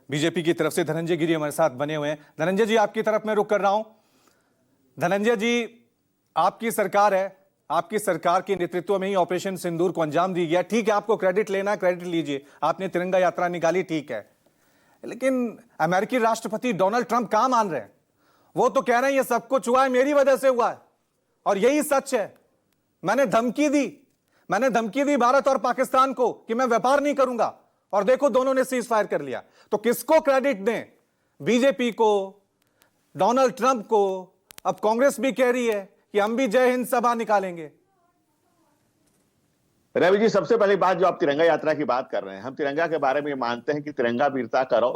BJP की तरफ से धनंजय गिरी हमारे साथ बने हुए हैं। धनंजय जी, आपकी तरफ मैं रुख कर रहा हूं। धनंजय जी, आपकी सरकार है, आपकी सरकार के नेतृत्व में ही ऑपरेशन सिंदूर को अंजाम दी गया। ठीक है, आपको क्रेडिट लेना है, क्रेडिट लीजिए, आपने तिरंगा यात्रा निकाली, ठीक है। लेकिन अमेरिकी राष्ट्रपति डोनाल्ड ट्रंप कहां मान रहे हैं? वो तो कह रहे हैं ये सब कुछ हुआ है मेरी वजह से हुआ है, और यही सच है। मैंने धमकी दी भारत और पाकिस्तान को कि मैं व्यापार नहीं करूंगा, और देखो दोनों ने सीज फायर कर लिया। तो किसको क्रेडिट दें? बीजेपी को, डोनाल्ड ट्रंप को? अब कांग्रेस भी कह रही है कि हम भी जय हिंद सभा निकालेंगे। रवि जी, सबसे पहली बात, जो आप तिरंगा यात्रा की बात कर रहे हैं, हम तिरंगा के बारे में मानते हैं कि तिरंगा वीरता का रौ,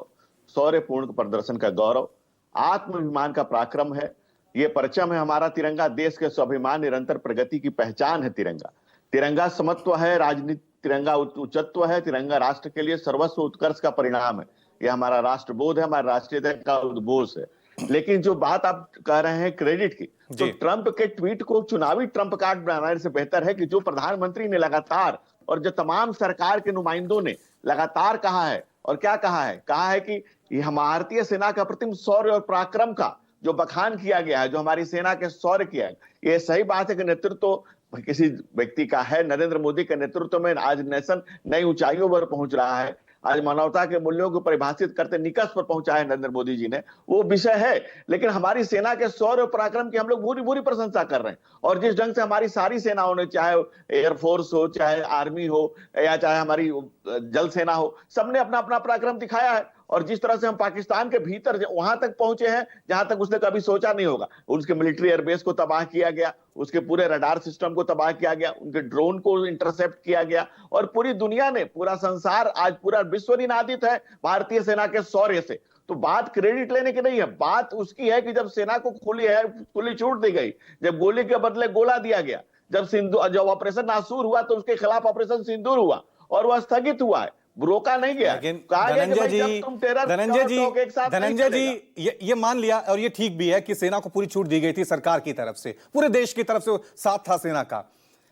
शौर्यपूर्ण प्रदर्शन का गौरव, आत्माभिमान का पराक्रम है। ये परचम है हमारा तिरंगा, देश के स्वाभिमान, निरंतर प्रगति की पहचान है तिरंगा। तिरंगा समत्व है, राजनीति, तिरंगा उच्चत्व है, तिरंगा राष्ट्र के लिए सर्वस्व उत्कर्ष का परिणाम है। यह हमारा राष्ट्रबोध है, हमारा राष्ट्रीयता का उद्घोष है। लेकिन जो बात आप कह रहे हैं क्रेडिट की, तो ट्रंप के ट्वीट को चुनावी ट्रंप कार्ड बनाने से बेहतर है कि जो प्रधानमंत्री ने लगातार, और जो तमाम सरकार के नुमाइंदों ने लगातार कहा है, और क्या कहा है कि यह भारतीय सेना का प्रतिम शौर्य और पराक्रम का जो बखान किया गया है, जो हमारी सेना के शौर्य किया है, ये सही बात है कि नेतृत्व किसी व्यक्ति का है। नरेंद्र मोदी के नेतृत्व में आज नेशन नई ऊंचाइयों पर पहुंच रहा है। आज मानवता के मूल्यों को परिभाषित करते निकष पर पहुंचा है नरेंद्र मोदी जी ने, वो विषय है। लेकिन हमारी सेना के शौर्य और पराक्रम की हम लोग पूरी पूरी प्रशंसा कर रहे हैं। और जिस ढंग से हमारी सारी सेनाओं ने, चाहे एयरफोर्स हो, चाहे आर्मी हो, या चाहे हमारी जल सेना हो, सबने अपना अपना पराक्रम दिखाया है। और जिस तरह से हम पाकिस्तान के भीतर वहां तक पहुंचे हैं जहां तक उसने कभी सोचा नहीं होगा। उसके मिलिट्री एयरबेस को तबाह किया गया, उसके पूरे रडार सिस्टम को तबाह किया गया, उनके ड्रोन को इंटरसेप्ट किया गया, और पूरी दुनिया ने, पूरा संसार, आज पूरा विश्व निनादित है भारतीय सेना के शौर्य से। तो बात क्रेडिट लेने की नहीं है, बात उसकी है कि जब सेना को खुली छूट दी गई, जब गोली के बदले गोला दिया गया, जब ऑपरेशन नासूर हुआ तो उसके खिलाफ ऑपरेशन सिंदूर हुआ, और वह स्थगित हुआ है, रोका नहीं गया। धनंजय जी, ये मान लिया, और ये ठीक भी है कि सेना को पूरी छूट दी गई थी सरकार की तरफ से, पूरे देश की तरफ से साथ था सेना का।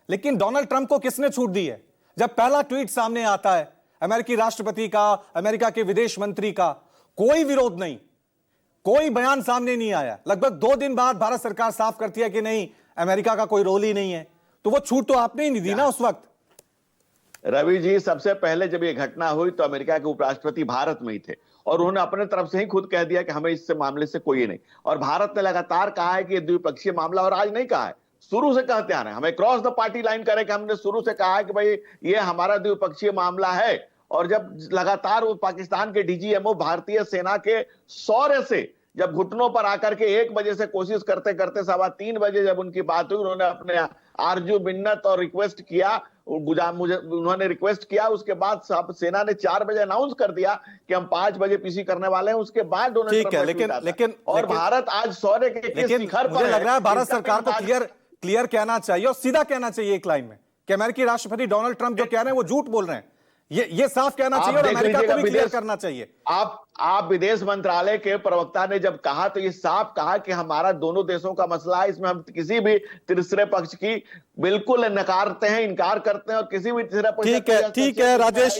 लेकिन डोनाल्ड ट्रंप को किसने छूट दी है? जब पहला ट्वीट सामने आता है अमेरिकी राष्ट्रपति का, अमेरिका के विदेश मंत्री का, कोई विरोध नहीं, कोई बयान सामने नहीं आया। लगभग 2 दिन बाद भारत सरकार साफ करती है कि नहीं, अमेरिका का कोई रोल ही नहीं है। तो वो छूट तो आपने ही नहीं दी ना उस वक्त। रवि जी, सबसे पहले जब ये घटना हुई तो अमेरिका के उपराष्ट्रपति भारत में ही थे, और उन्होंने अपने तरफ से ही खुद कह दिया कि हमें इससे मामले से कोई नहीं। और भारत ने लगातार कहा है कि ये द्विपक्षीय मामला, और आज नहीं कहा है, शुरू से कहते आ रहे हैं, हमें क्रॉस द पार्टी लाइन करें कि हमने शुरू से कहा है कि भाई ये हमारा द्विपक्षीय मामला है। और जब लगातार वो पाकिस्तान के डीजीएमओ भारतीय सेना के शौर्य से जब घुटनों पर आकर के 1 बजे से कोशिश करते करते 3:15 बजे जब उनकी बात हुई, उन्होंने अपने आरजू मिन्नत और रिक्वेस्ट किया, उन्होंने रिक्वेस्ट किया। उसके बाद सेना ने 4 बजे अनाउंस कर दिया कि हम 5 बजे पीसी करने वाले हैं। उसके बाद ठीक है, लेकिन भारत आज शौर्य के शिखर पर मुझे लग रहा है भारत सरकार को क्लियर कहना चाहिए, और सीधा कहना चाहिए एक लाइन में कि अमेरिकी राष्ट्रपति डोनाल्ड ट्रंप जो कह रहे हैं वो झूठ बोल रहे हैं। ये साफ कहना चाहिए, और अमेरिका को भी क्लियर करना चाहिए। आप विदेश मंत्रालय के प्रवक्ता ने जब कहा तो ये साफ कहा कि हमारा दोनों देशों का मसला है, इसमें हम किसी भी तीसरे पक्ष की बिल्कुल नकारते हैं, इनकार करते हैं, और किसी भी तीसरे पक्ष। ठीक है राजेश।